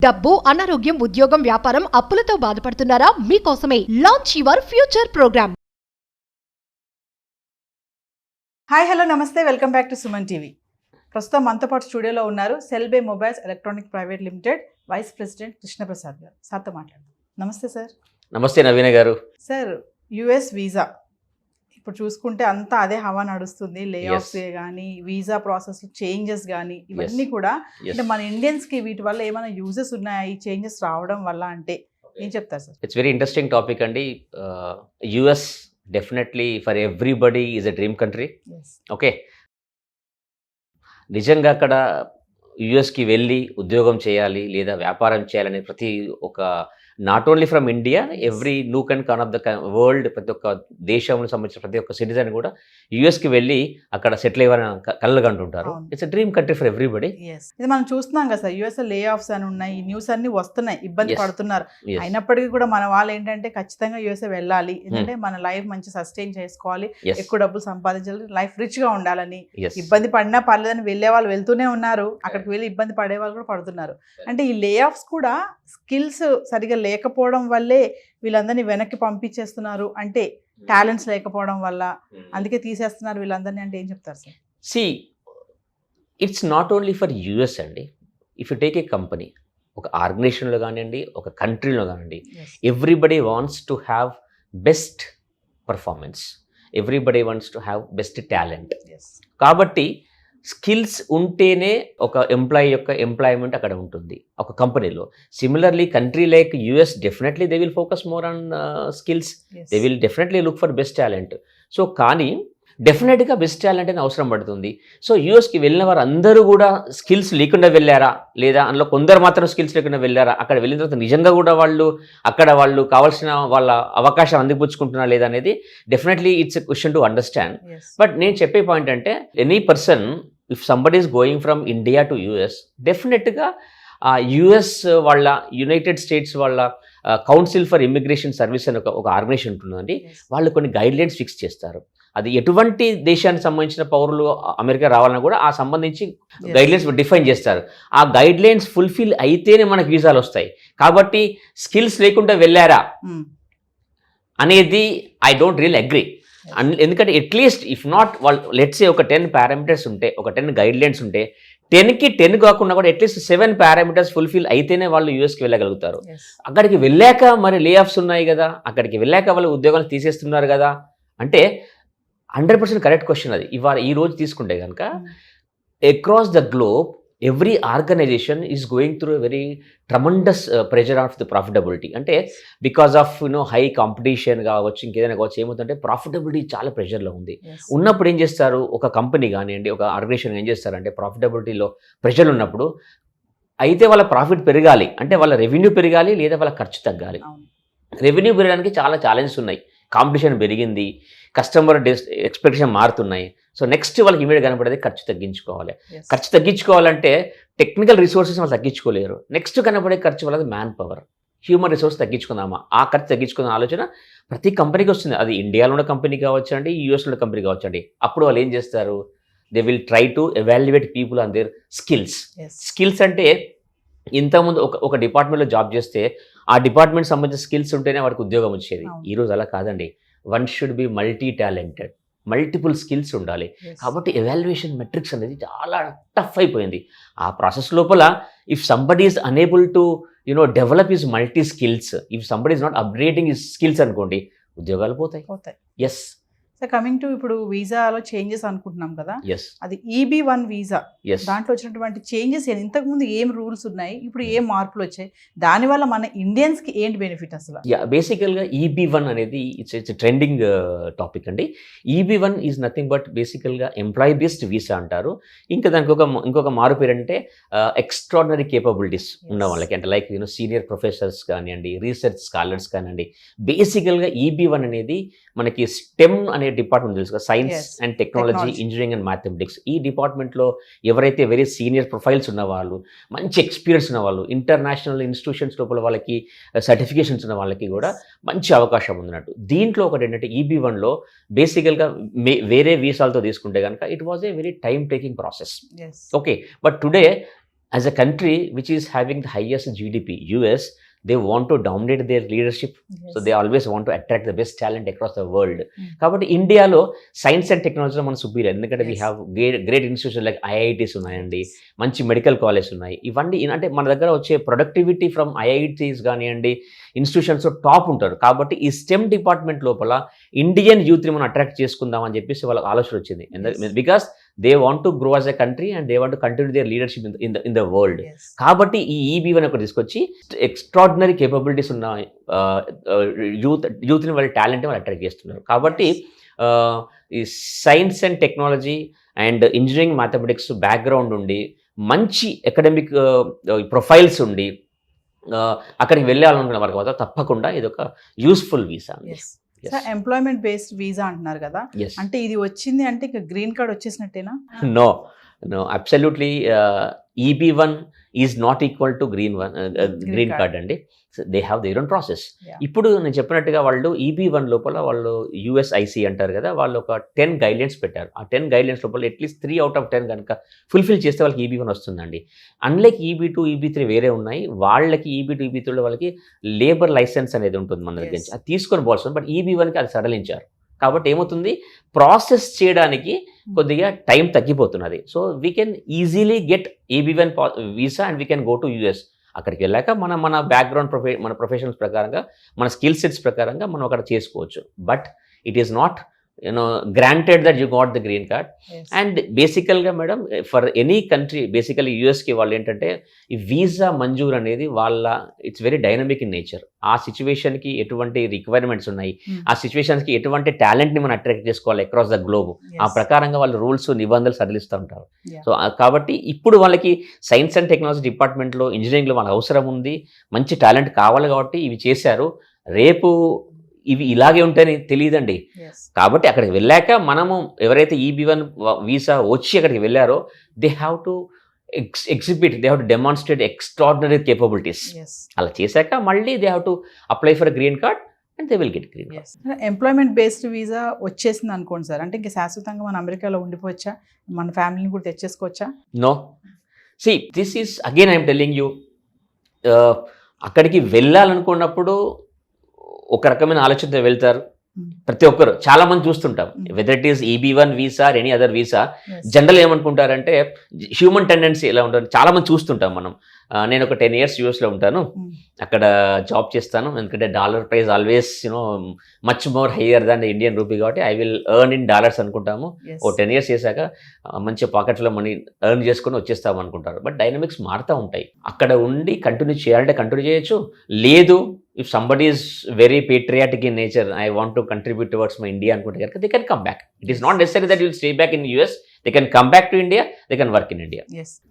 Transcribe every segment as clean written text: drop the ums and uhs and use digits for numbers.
డబ్బు, అనారోగ్యం, ఉద్యోగం, వ్యాపారం, అప్పులతో బాధపడుతున్నారా? మీకోసమే launch your future program. Hi hello నమస్తే, welcome back to Suman TV. ప్రస్తుతం మనతో పాటు స్టూడియోలో ఉన్నారు Cellbay mobiles electronic private limited vice president Krishna Prasad garu. సార్తో మాట్లాడదాం. నమస్తే సార్. నమస్తే నవీన గారు. సార్, యుఎస్ వీసా ఇప్పుడు చూసుకుంటే అంతా అదే హవా నడుస్తుంది. లే ఆఫ్స్ కానీ వీసా ప్రాసెస్ చేంజెస్ కానీ ఇవన్నీ కూడా అంటే మన ఇండియన్స్కి వీటి వల్ల ఏమైనా యూజెస్ ఉన్నాయా ఈ చేంజెస్ రావడం వల్ల? అంటే ఏం చెప్తారు sir? It's very interesting topic అండి. US definitely for everybody is a dream country. Okay, నిజంగా అక్కడ యుఎస్కి వెళ్ళి ఉద్యోగం చేయాలి లేదా వ్యాపారం చేయాలని ప్రతి ఒక్క not only from India, every nook and corner of the world, ప్రతి ఒక్క దేశంలో సంబంధించిన ప్రతి ఒక్క సిటిజన్ కూడా యుఎస్కి వెళ్ళి అక్కడ సెటిల్ అయ్యారని కళ్ళగంటుంటారు. It's a dream country for everybody. ఇది మనం చూస్తున్నాం కదా సార్, యుఎస్ లే ఆఫ్స్ అని ఉన్నాయి, న్యూస్ అన్ని వస్తున్నాయి, ఇబ్బంది పడుతున్నారు. అయినప్పటికీ కూడా మన వాళ్ళు ఏంటంటే ఖచ్చితంగా యుఎస్ఏ వెళ్ళాలి, ఎందుకంటే మన లైఫ్ మంచి సస్టైన్ చేసుకోవాలి, ఎక్కువ డబ్బులు సంపాదించాలి, లైఫ్ రిచ్ గా ఉండాలని. ఇబ్బంది పడినా పర్లేదని వెళ్ళే వాళ్ళు వెళ్తూనే ఉన్నారు, అక్కడికి వెళ్ళి ఇబ్బంది పడే వాళ్ళు కూడా పడుతున్నారు. అంటే ఈ లే ఆఫ్స్ కూడా స్కిల్స్ సరిగా లేకపోవడం వల్లే వీళ్ళందరినీ వెనక్కి పంపించేస్తున్నారు, అంటే టాలెంట్స్ లేకపోవడం వల్ల అందుకే తీసేస్తున్నారు వీళ్ళందరినీ, అంటే ఏం చెప్తారు sir? See, it's not only for US అండి. If you take a company, ఒక ఆర్గనైజేషన్లో కానివ్వండి, ఒక కంట్రీలో కానివ్వండి, everybody wants to have best performance, everybody wants to have best talent. కాబట్టి స్కిల్స్ ఉంటేనే ఒక ఎంప్లాయీ యొక్క ఎంప్లాయ్మెంట్ అక్కడ ఉంటుంది ఒక కంపెనీలో. Similarly country like US, definitely they will focus more on skills, they will definitely look for best talent. So కానీ డెఫినెట్గా బెస్ట్ టాలెంట్ అని అవసరం పడుతుంది. సో యూఎస్కి వెళ్ళిన వారు అందరూ కూడా స్కిల్స్ లేకుండా వెళ్ళారా, లేదా అందులో కొందరు మాత్రం స్కిల్స్ లేకుండా వెళ్ళారా, అక్కడ వెళ్ళిన తర్వాత నిజంగా కూడా వాళ్ళు కావాల్సిన వాళ్ళ అవకాశం అందిపుచ్చుకుంటున్నారా లేదా అనేది definitely it's a question to understand. But నేను చెప్పే పాయింట్ అంటే, any person if somebody is going from India to US, డెఫినెట్గా యుఎస్ వాళ్ళ యునైటెడ్ స్టేట్స్ వాళ్ళ కౌన్సిల్ ఫర్ ఇమిగ్రేషన్ సర్వీస్ అని ఒక ఆర్గనైజేషన్ ఉంటుందండి. వాళ్ళు కొన్ని గైడ్లైన్స్ ఫిక్స్ చేస్తారు. అది ఎటువంటి దేశానికి సంబంధించిన పౌరులు అమెరికా రావాలన్నా కూడా ఆ సంబంధించి గైడ్లైన్స్ డిఫైన్ చేస్తారు. ఆ గైడ్లైన్స్ ఫుల్ఫిల్ అయితేనే మనకు వీసాలు వస్తాయి. కాబట్టి స్కిల్స్ లేకుండా వెళ్ళారా అనేది ఐ డోంట్ రియల్ అగ్రీ. ఎందుకంటే అట్లీస్ట్ ఇఫ్ నాట్ వాళ్ళు లెట్స్ ఒక 10 పారామీటర్స్ ఉంటే, ఒక 10 గైడ్లైన్స్ ఉంటే, 10కి 10 కాకుండా కూడా అట్లీస్ట్ 7 పారామీటర్స్ ఫుల్ఫిల్ అయితేనే వాళ్ళు యూఎస్కి వెళ్ళగలుగుతారు. అక్కడికి వెళ్ళాక మరి లే ఆఫ్స్ ఉన్నాయి కదా, అక్కడికి వెళ్ళాక వాళ్ళు ఉద్యోగాలు తీసేస్తున్నారు కదా అంటే 100% కరెక్ట్ క్వశ్చన్ అది. ఈ రోజు తీసుకుంటే కనుక across the globe every organization is going through a very tremendous pressure of the profitability. అంటే బికాస్ ఆఫ్ హై కాంపిటీషన్ కావచ్చు, ఇంకేదైనా కావచ్చు, ఏమవుతుందంటే ప్రాఫిటబిలిటీ చాలా ప్రెషర్లో ఉంది. ఉన్నప్పుడు ఏం చేస్తారు, ఒక కంపెనీ కానివ్వండి, ఒక ఆర్గనైజేషన్ ఏం చేస్తారంటే ప్రాఫిటబిలిటీలో ప్రెషర్ ఉన్నప్పుడు అయితే వాళ్ళ ప్రాఫిట్ పెరగాలి అంటే వాళ్ళ రెవెన్యూ పెరగాలి లేదా వాళ్ళ ఖర్చు తగ్గాలి. రెవెన్యూ పెరగడానికి చాలా ఛాలెంజెస్ ఉన్నాయి, కాంపిటీషన్ పెరిగింది, కస్టమర్ ఎక్స్పెక్టేషన్ మారుతున్నాయి. సో నెక్స్ట్ వాళ్ళకి ఇమీడియట్ కనపడేది ఖర్చు తగ్గించుకోవాలి. ఖర్చు తగ్గించుకోవాలంటే టెక్నికల్ రిసోర్సెస్ వాళ్ళు తగ్గించుకోలేరు. నెక్స్ట్ కనపడే ఖర్చు వాళ్ళది మ్యాన్ పవర్, హ్యూమన్ రిసోర్స్ తగ్గించుకుందామా, ఆ ఖర్చు తగ్గించుకున్న ఆలోచన ప్రతి కంపెనీకి వస్తుంది. అది ఇండియాలో ఉన్న కంపెనీ కావచ్చండి, యూఎస్లో ఉన్న కంపెనీ కావచ్చండి. అప్పుడు వాళ్ళు ఏం చేస్తారు, they will try to evaluate people on their skills. Skills అంటే ఇంతకుముందు ఒక డిపార్ట్మెంట్లో జాబ్ చేస్తే ఆ డిపార్ట్మెంట్ సంబంధించిన స్కిల్స్ ఉంటేనే వాడికి ఉద్యోగం వచ్చేది. ఈరోజు అలా కాదండి. One should be multi talented, multiple skills ఉండాలి. కాబట్టి ఎవాల్యుయేషన్ మెట్రిక్స్ అనేది చాలా టఫ్ అయిపోయింది. ఆ ప్రాసెస్ లోపల if somebody is unable to develop is multi skills, if somebody is not upgrading is skills అనుకోండి, ఉద్యోగాలు పోతాయి. ఎస్. సో కమింగ్ టు ఇప్పుడు వీసాలో చేంజెస్ అనుకుంటున్నాం కదా, అది EB1 వీసా, దాంట్లో వచ్చినటువంటి చేంజెస్ ఇంతకుముందు ఏం రూల్స్ ఉన్నాయి, ఇప్పుడు ఏం మార్పులు వచ్చాయి, దానివల్ల మన ఇండియన్స్ కి ఏంటి బెనిఫిట్ అసలు? బేసికల్గా EB1 అనేది ఇట్స్ ట్రెండింగ్ టాపిక్ అండి. EB1 ఈజ్ నథింగ్ బట్ బేసికల్గా ఎంప్లాయీ బేస్డ్ వీసా అంటారు. ఇంకా దానికి ఇంకొక మారు పేరు అంటే ఎక్స్ట్రాడినరీ కేపబిలిటీస్ ఉన్న వాళ్ళకి, అంటే లైక్ సీనియర్ ప్రొఫెసర్స్ కానివ్వండి, రీసెర్చ్ స్కాలర్స్ కానివ్వండి. బేసికల్గా EB1 అనేది మనకి స్టెమ్ అనే డిపార్ట్మెంట్ తెలుసు కదా, science and technology, engineering and mathematics. ఈ డిపార్ట్మెంట్లో ఎవరైతే వెరీ సీనియర్ ప్రొఫైల్స్ ఉన్నవాళ్ళు, మంచి ఎక్స్పీరియన్స్ ఉన్న వాళ్ళు, ఇంటర్నేషనల్ ఇన్స్టిట్యూషన్స్ లోపల వాళ్ళకి సర్టిఫికేషన్స్ ఉన్న వాళ్ళకి కూడా మంచి అవకాశం ఉందన్నట్టు. దీంట్లో ఒకటి ఏంటంటే EB1లో బేసికల్గా వేరే వీసాలతో తీసుకుంటే కనుక it was a very time taking process. Okay, but today as a country which is having the highest GDP, US, they want to dominate their leadership. Yes. So they always want to attract the best talent across the world. కాబట్టి ఇండియాలో science and టెక్నాలజీలో మన superior, ఎందుకంటే we Yes. Have great institution like IITs ఉన్నాయండి, మంచి medical college ఉన్నాయి. ఇవన్నీ అంటే మన దగ్గర వచ్చే ప్రొడక్టివిటీ ఫ్రమ్ IITs కానివ్వండి, ఇన్స్టిట్యూషన్స్ టాప్ ఉంటారు. కాబట్టి ఈ స్టెమ్ డిపార్ట్మెంట్ లోపల ఇండియన్ యూత్ని మనం అట్రాక్ట్ చేసుకుందాం అని చెప్పేసి వాళ్ళకి ఆలోచన వచ్చింది. Because they want to grow as a country and they want to continue their leadership in the world. Yes. కాబట్టి ఈ EB1 ఒకటి తీసుకొచ్చి ఎక్స్ట్రాడినరీ కేపబిలిటీస్ ఉన్న యూత్ని వాళ్ళ టాలెంట్ వాళ్ళు అట్రాక్ట్ చేస్తున్నారు. కాబట్టి ఈ science and technology and engineering mathematics background ఉండి మంచి అకాడమిక్ ప్రొఫైల్స్ ఉండి అక్కడికి వెళ్ళాలనుకున్న వారికి మాత్రం తప్పకుండా ఇది ఒక useful visa. Employment based visa అంటున్నారు కదా, అంటే ఇది వచ్చింది అంటే ఇక గ్రీన్ కార్డ్ వచ్చేసినట్టేనా? No, absolutely. EB1 is not equal to green card అండి. They have their own process. ఇప్పుడు నేను చెప్పినట్టుగా వాళ్ళు EB1 లోపల వాళ్ళు USIC అంటారు కదా, వాళ్ళు ఒక 10 గైడ్లైన్స్ పెట్టారు. ఆ 10 గైడ్లైన్స్ లోపల అట్లీస్ట్ 3 out of 10 కనుక ఫుల్ఫిల్ చేస్తే వాళ్ళకి EB1 వస్తుందండి. అన్లైక్ EB2, EB3 వేరే ఉన్నాయి. వాళ్ళకి EB2, EB3 వాళ్ళకి లేబర్ లైసెన్స్ అనేది ఉంటుంది మన దగ్గర నుంచి, అది తీసుకొని పోవాల్సింది. బట్ EB1కి అది సడలించారు. కాబట్టి ఏమవుతుంది, ప్రాసెస్ చేయడానికి కొద్దిగా టైం తగ్గిపోతున్నది. So we can easily get EB1 visa and we can go to US. అక్కడికి వెళ్ళాక మన బ్యాక్గ్రౌండ్ మన ప్రొఫెషనల్స్ ప్రకారంగా, మన స్కిల్ సెట్స్ ప్రకారంగా మనం అక్కడ చేసుకోవచ్చు. But it is not granted that you got the green card. And బేసికల్గా madam for any country, basically యూఎస్కి వాళ్ళు ఏంటంటే ఈ వీసా మంజూరు అనేది వాళ్ళ it's very dynamic in nature. ఆ సిచ్యువేషన్కి ఎటువంటి రిక్వైర్మెంట్స్ ఉన్నాయి, ఆ సిచ్యువేషన్స్కి ఎటువంటి టాలెంట్ని మనం అట్రాక్ట్ చేసుకోవాలి అక్రాస్ ద గ్లోబ్, ఆ ప్రకారంగా వాళ్ళు రూల్స్ నిబంధనలు సడలిస్తూ ఉంటారు. సో కాబట్టి ఇప్పుడు వాళ్ళకి సైన్స్ అండ్ టెక్నాలజీ డిపార్ట్మెంట్లో, ఇంజనీరింగ్లో వాళ్ళకి అవసరం ఉంది, మంచి టాలెంట్ కావాలి కాబట్టి ఇవి చేశారు. రేపు ఇవి ఇలాగే ఉంటాయని తెలియదండి. కాబట్టి అక్కడికి వెళ్ళాక మనము ఎవరైతే EB1 వీసా వచ్చి అక్కడికి వెళ్ళారో they have to exhibit, they have to demonstrate extraordinary capabilities. అలా చేశాక మళ్ళీ they have to apply for green card and they will get green card. Employment based visa వచ్చేసింది అనుకోండి సార్, అంటే ఇంకా శాశ్వతంగా మన అమెరికాలో ఉండిపోవచ్చా, మన ఫ్యామిలీని కూడా తెచ్చేసుకోవచ్చా? No, see this is again I'm telling you, అక్కడికి వెళ్ళాలనుకున్నప్పుడు ఒక రకమైన ఆలోచనతో వెళ్తారు ప్రతి ఒక్కరు. చాలా మంది చూస్తుంటాం, whether it is EB1 visa or any other visa, general ఏమనుకుంటారంటే హ్యూమన్ టెండెన్సీ ఎలా ఉంటుంది చాలా మంది చూస్తుంటాం మనం. నేను ఒక 10 years US లో ఉంటాను, అక్కడ జాబ్ చేస్తాను. ఎందుకంటే dollar price always much more higher than Indian rupee, కాబట్టి I will earn in dollars అనుకుంటాము. ఓ 10 years చేశాక మంచి పాకెట్లో మనీ ఎర్న్ చేసుకొని వచ్చేస్తాము అనుకుంటారు. బట్ డైనమిక్స్ మారుతూ ఉంటాయి. అక్కడ ఉండి కంటిన్యూ చేయాలంటే కంటిన్యూ చేయొచ్చు, లేదు if somebody is very patriotic in nature, I want to contribute towards my India అనుకుంటే కనుక they can come back. It is not necessary that you will stay back in US, they can come back to India, they can work in India.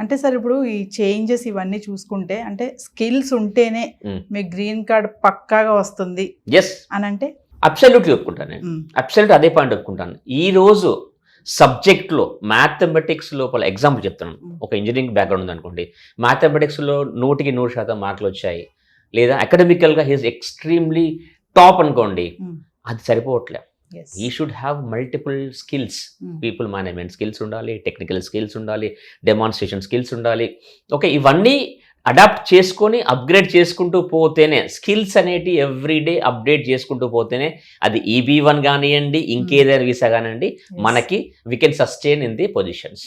అంటే sir ఇప్పుడు ఈ changes ఇవన్నీ చూసుకుంటే అంటే skills ఉంటేనే మీకు గ్రీన్ కార్డ్ పక్కాగా వస్తుంది అని అంటే అబ్సల్యూట్లీ ఒప్పుకుంటాను నేను. అబ్సల్యూట్ అదే పాయింట్ ఒప్పుకుంటాను. ఈ రోజు సబ్జెక్ట్లో మ్యాథమెటిక్స్ లోపల ఎగ్జాంపుల్ చెప్తున్నాను. ఒక ఇంజనీరింగ్ బ్యాక్గ్రౌండ్ ఉంది అనుకోండి, మ్యాథమెటిక్స్లో 100% మార్కులు వచ్చాయి, లేదా అకాడమికల్గా హీఈస్ ఎక్స్ట్రీమ్లీ టాప్ అనుకోండి, అది సరిపోవట్లే. ఈ should have multiple skills, people management skills ఉండాలి, టెక్నికల్ స్కిల్స్ ఉండాలి, డెమాన్స్ట్రేషన్ స్కిల్స్ ఉండాలి. ఓకే, ఇవన్నీ అడాప్ట్ చేసుకొని అప్గ్రేడ్ చేసుకుంటూ పోతేనే, స్కిల్స్ అనేటి ఎవ్రీడే అప్డేట్ చేసుకుంటూ పోతేనే అది EB1 కానివ్వండి, ఇంకేదైనా వీసా కానివ్వండి, మనకి we can sustain in the positions.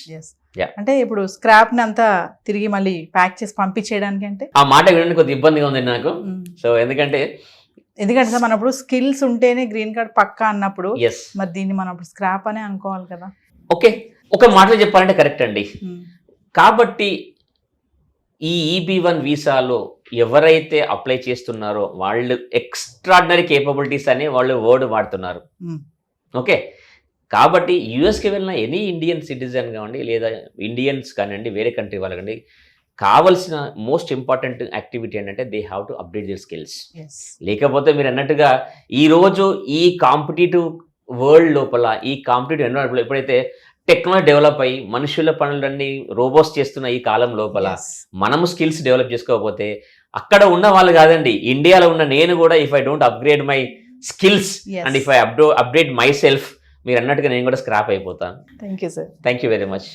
అంటే ఇప్పుడు స్క్రాప్ ని అంతా తిరిగి మళ్ళీ ప్యాక్ చేసి పంపించేయడానికి అంటే ఆ మాట వినడానికి కొద్దిగా ఇబ్బందిగా ఉంది నాకు. సో ఎందుకంటే సార్ మన ఇప్పుడు స్కిల్స్ ఉంటేనే గ్రీన్ కార్డ్ పక్కా అన్నప్పుడు మరి దీన్ని మనం స్క్రాప్ అనే అనుకోవాలి కదా. ఓకే, ఒక మాటలో చెప్పాలంటే కరెక్ట్ అండి. కాబట్టి ఈ EB1 వీసాలో ఎవరైతే అప్లై చేస్తున్నారో వాళ్ళు ఎక్స్ట్రాడినరీ కేపబిలిటీస్ అని వాళ్ళు వర్డ్ వాడుతున్నారు. ఓకే, కాబట్టి యూఎస్కి వెళ్ళిన ఎనీ ఇండియన్ సిటిజన్ కావండి, లేదా ఇండియన్స్ కానివ్వండి, వేరే కంట్రీ వాళ్ళు కానివ్వండి, కావాల్సిన మోస్ట్ ఇంపార్టెంట్ యాక్టివిటీ ఏంటంటే they have to update their skills. లేకపోతే మీరు అన్నట్టుగా ఈరోజు ఈ కాంపిటేటివ్ వరల్డ్ లోపల, ఈ కాంపిటేటివ్ ఎన్విరాన్మెంట్లో ఎప్పుడైతే టెక్నాలజీ డెవలప్ అయ్యి మనుషుల పనులన్నీ రోబోట్స్ చేస్తున్న ఈ కాలం లోపల మనము స్కిల్స్ డెవలప్ చేసుకోకపోతే అక్కడ ఉన్న వాళ్ళు కాదండి, ఇండియాలో ఉన్న నేను కూడా if I don't upgrade my skills and if I update my self, మీరు అన్నట్టుగా నేను కూడా స్క్రాప్ అయిపోతాను. Thank you sir. Thank you very much.